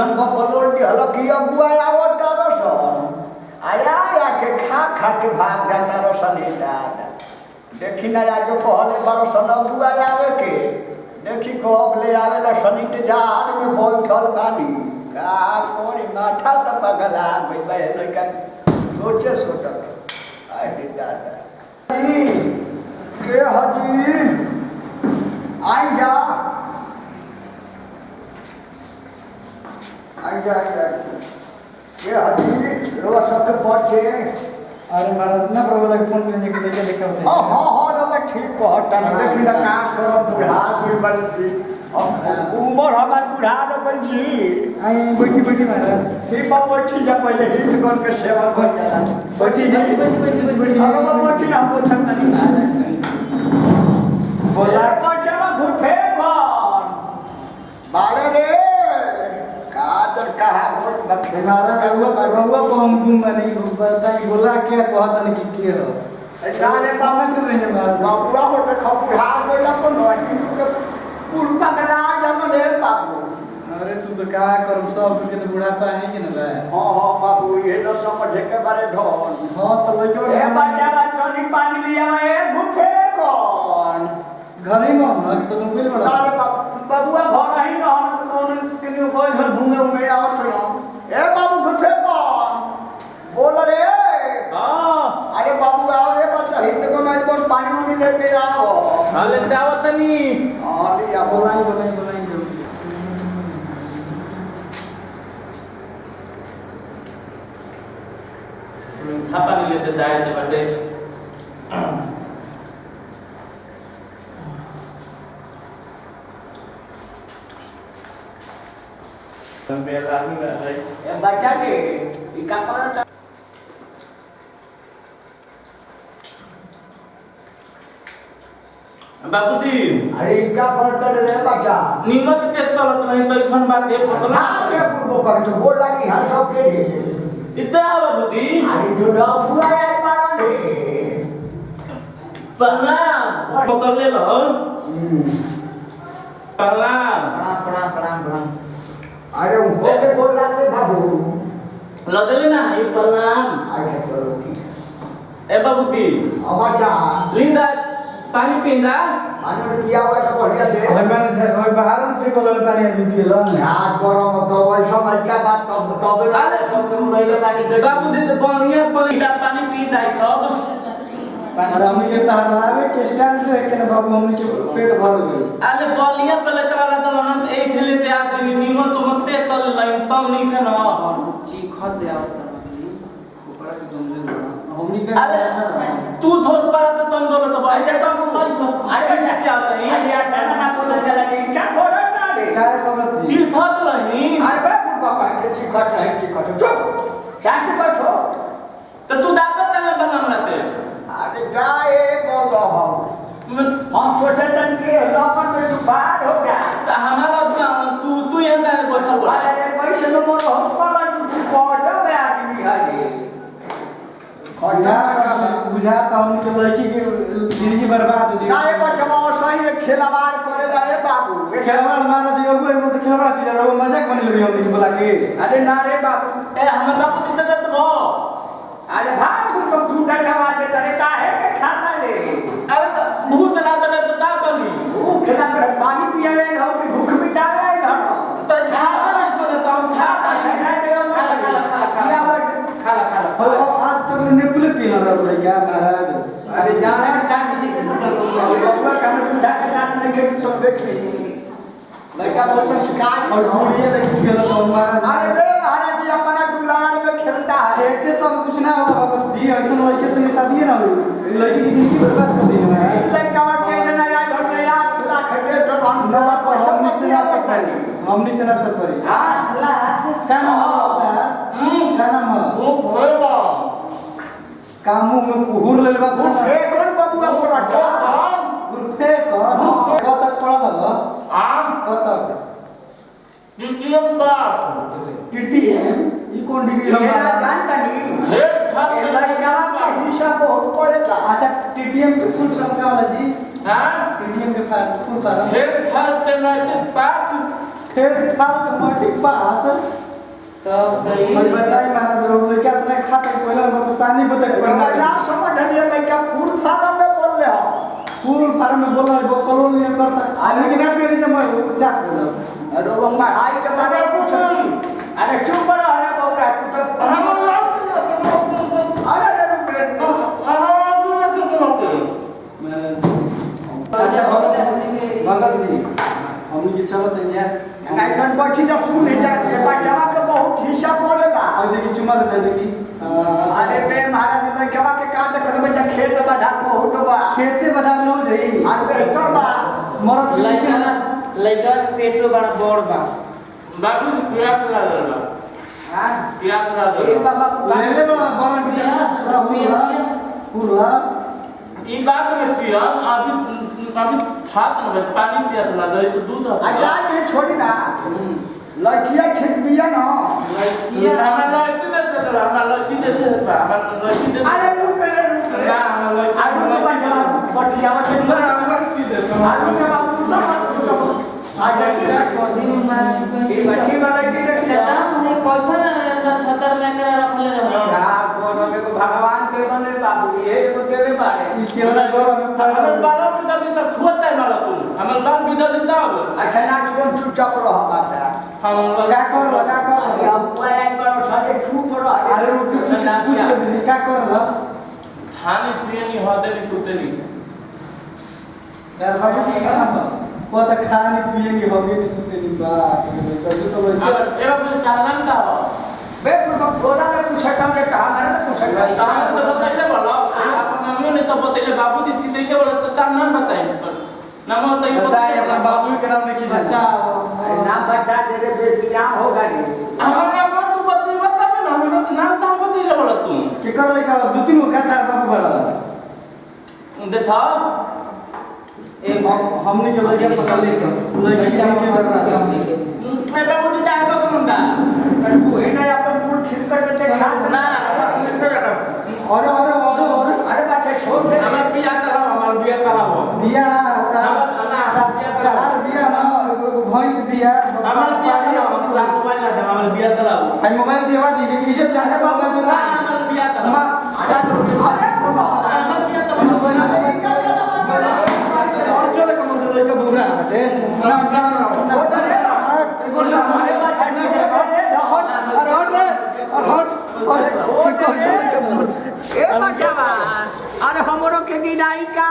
ऐसन बकलोल हलकी अगुआ आवता रसन आया के खा के भाग जाता रसन देखी ना आज कहले बड़ सन अगुआ आवे के देखी कब ले आवेला सन इंतजार में बैठल बानी का कोनी माथा त पगला भइबे लइका सोचे सोचत अरे दादा जी के हजी आई जा के हजी रोज सबके पहुंचे अरे महाराज ना प्रभु लगे फोन में लेके लेके होते हैं हां रे ठीक कहता ना देखी ना काम करो बुढ़ा कोई बंदी उमर हमार बुढ़ा लोगन जी आई बैठी महाराज ही बैठी जा पहले ही गन के सेवा कर जा बैठी अरे बैठी ना पूछन नहीं बोला बच्चा घुटे कौन बारे रे कादर कहा घुट बखे महाराज रहुआ को हम घूम नहीं बताई बोला क्या कहता नहीं कि के हो जाने पावे तो नहीं महाराज बाबूआ हो से खपुहा कोई अपन नहीं के पुरपा करा जम रे बाबू अरे तू तो क्या करू सब के तो बुढ़ापा है कि ना बे हां बाबू ये न समझे के बारे ढोल हां तो लइको ए बच्चा नहीं पानी लिया ए घुटे कौन घर ही में ना तो तुम बिल बड़ा अरे बाबूआ घर ही न हम कौन किनी कोई घर घूमे आवत हो ए बाबू घुटे कौन बोल रे हां अरे बाबू आओ रे बच्चा हिंद को नहीं बोल पानी लेके आओ हाले दावत नहीं हां ले आओ बोलाई जल्दी थापा नहीं लेते दाए थे बटे बेला ही ना है ए बच्चा के इका कर बाबूजी अरे इका करते रे बच्चा नीमत के तलत नहीं तो इखन बात है पतला अरे बुढ़ो कर तो बोल लगी हां सब के लिए इतना बाबूजी अरे तो ना पूरा यार मारो रे प्रणाम पकड़ ले लो प्रणाम प्रणाम अरे वो के बोल लगे बाबू लदले ना है प्रणाम अच्छा चलो ठीक ए बाबूजी अब बच्चा लिंदा पानी पींदा आने किया हुआ तो बढ़िया से और मैंने से और बाहर में पे कलर पानी दूध पिला यार करो तो वही समझ क्या बात तब अरे सब नहीं लगा के बाबूजी तो बढ़िया पींदा पानी पींदा है सब और हमने के तार लावे के स्टैंड देख के ना बाबू हमने के पेट भर गई अरे बढ़िया पहले तो वाला तो मन ए खेले ते आदमी नीमत तो मते तल लाइन तम नहीं थे ना चीखत आवत ऊपर के जमले हमने के अरे तू थोड़ पारा तो तुम दोनों तो भाई देखो तुम नहीं खो अरे छाती आता है अरे यार चला ना बोल लगे क्या करो तारे काय भगत जी तीर्थ तो नहीं अरे बाबू बाबा के चिखट नहीं चिखट चुप शांति बैठो तो तू दादा तले बना मरते अरे जाए बोलो हम सोचे तन के लोकन में तू पार हो गया तो हमारा तू यहाँ का बैठा बोला अरे पैसे न मोर हो पाला तू कोटा में आदमी है ये बुझा तो हमने के लड़की के जिंदगी बर्बाद हो काहे जाए बचवा सही खेलवाड़ करे रे बाबू खेलवाड़ मारा जो अब वो तो खेलवाड़ की रहो मजाक बनी लगी हमने के बोला के अरे ना रे बाबू ए हमें बाबू जीते तो भो अरे भाग तू झूठा खवा दे तरे काहे के खाता रे अरे तो भूत ना तो दा करी भूख ना कर पानी पियावे हो कि भूख मिटावे ना तो खाता नहीं तो हम खाता अच्छा दे और आज तक ने पुले पीला रहा लड़का महाराज अरे जाने का चाट नहीं बाबू का चाट नहीं के तो देख लड़का वो संस्कार और बुढ़िया लड़की खेला तो महाराज अरे बे महाराज जी अपना दुलार में खेलता है खेलते सब कुछ ना होता भगत जी ऐसा लड़के से शादी है ना लड़की की जिंदगी बर्बाद कर दी है इस लड़का के ना यार घर में यार खुदा खड़े तो हम ना को हमने सब से ना सब करी हमने से ना सब करी हां अल्लाह क्या नाम है क्या नाम है वो भोएगा कामू में कुहुर ले बात ए कौन बबुआ बोला तो गुरते कौन तक पढ़ा था आम कब तक द्वितीय का टीटीएम ई कौन डिग्री ये हमारा जानता नहीं हे था ये लड़का का हिसाब बहुत पड़ेगा अच्छा टीटीएम के फुल फॉर्म क्या वाला जी हां टीटीएम के फुल फॉर्म हे था ते ना ते पाक खेल खाल के मटी पास तब कई भाई बताई महाराज लोग लेके आते हैं खाता पहले बता सानी बता हमरा ना समझ लिया लड़का फूल फार्म में बोल रहे हो फूल फार्म में बोला वो कॉलोनी करता आने के ना पे जब मैं चाक बोला अरे वो पढ़ाई के बारे में पूछ अरे चुप रहो अरे बोबरा तू तो अरे रुक रे अच्छा भगत जी हम ये चलत है यार नाइटन बैठी ना सुन जा ये बच्चा के बहुत हिस्सा पड़ेगा और देखी चुमा दे देखी अरे बे महाराज में केवा के काट कर में जा खेत बढ़ा बहुत बा खेते बदल लो जई अरे बेहतर बा मरद लइका पेटो बड़ा बड़ बा बाबू प्यास लागल बा हां प्यास ए लागल बाबा ले ले बड़ा बड़ा बिटिया पूरा ई बात में पियम अभी फात न पानी पियात लागल तो दूध अच्छा ये छोड़ी ना लड़कियां ठीक बिया ना हमारा लड़की देते तो हमारा लड़की देते हमारा लड़की देते अरे रुक ना हमारा लड़की आलू के बच्चा बटिया बच्चा आलू के बाबू सब अच्छा ये बच्ची वाला की रखी दादा मुझे कैसा नक्षत्र में कर रखले रहो क्या कोनो में को भगवान दे बने बाबू ये को देवे बारे ई केवल गौरव में हमारे बाबा पिता जी तक थोता है मारा तुम हमारे बाप पिता जी तब अच्छा ना छोड़ चुपचाप रहो बच्चा हम का कर अरे अब मैं एक बार सारे चुप रहो अरे रुक पूछ ले का कर खाने पिए होते नहीं सुते नहीं यार भाई वो तो खाने पिए की होगी नहीं सुनते नहीं बात तो अब एरा मुझे चालन का बे थोड़ा में पूछा काम रे कहां मैंने पूछा कहां तो बताइए बोला अपन नाम ने तो बताइए बाबू जी थी सही बोला तो का नाम बताइए नाम बताइए बताइए अपना बाबू के नाम लिखी जाता अरे नाम बता दे रे बेटियां होगा रे हमारा नाम तो बताइए बताबे ना हम तो नाम तो बताइए बोला तुम के कर लेका दो तीन को कहता है बाबू बड़ा देखा हमने के लगे पसंद लेके के कर रहा मैं बाबू जी जाएगा कौन दा तू है ना अपन फूल खिल कर देखा ना और अरे बच्चा छोड़ दे हमारा बिया करा हो बिया हमारा बिया ना भैंस बिया बिया करा हम मोबाइल ना हमारा बिया करा आई मोबाइल देवा दी कि इसे चाहे मोबाइल देवा हमारा बिया करा मां अरे बाबा हमारा बिया करा और चले कम दे लेके बुरा है ना छोड़ दे अरे बच्चा अरे हमरो के गिनाई का